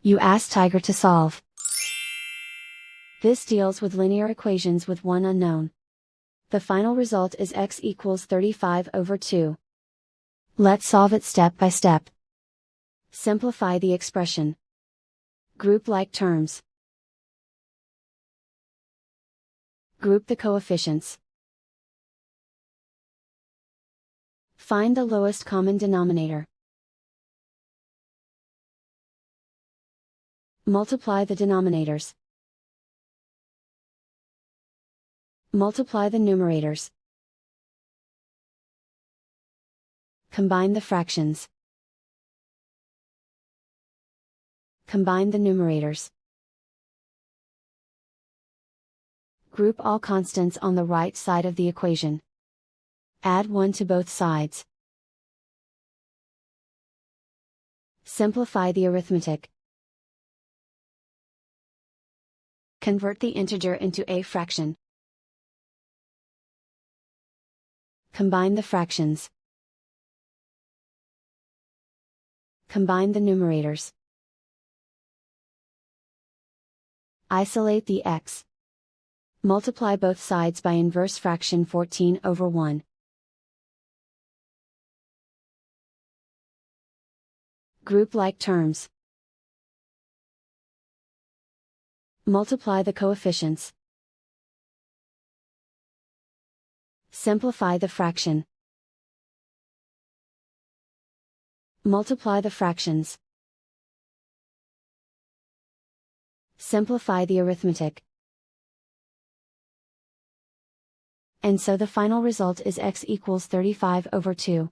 You ask Tiger to solve. This deals with linear equations with one unknown. The final result is x equals 35 over 2. Let's solve it step by step. Simplify the expression. Group like terms. Group the coefficients. Find the lowest common denominator. Multiply the denominators. Multiply the numerators. Combine the fractions. Combine the numerators. Group all constants on the right side of the equation. Add 1 to both sides. Simplify the arithmetic. Convert the integer into a fraction. Combine the fractions. Combine the numerators. Isolate the x. Multiply both sides by inverse fraction 14 over 1. Group like terms. Multiply the coefficients. Simplify the fraction. Multiply the fractions. Simplify the arithmetic. And so the final result is x equals 35 over 2.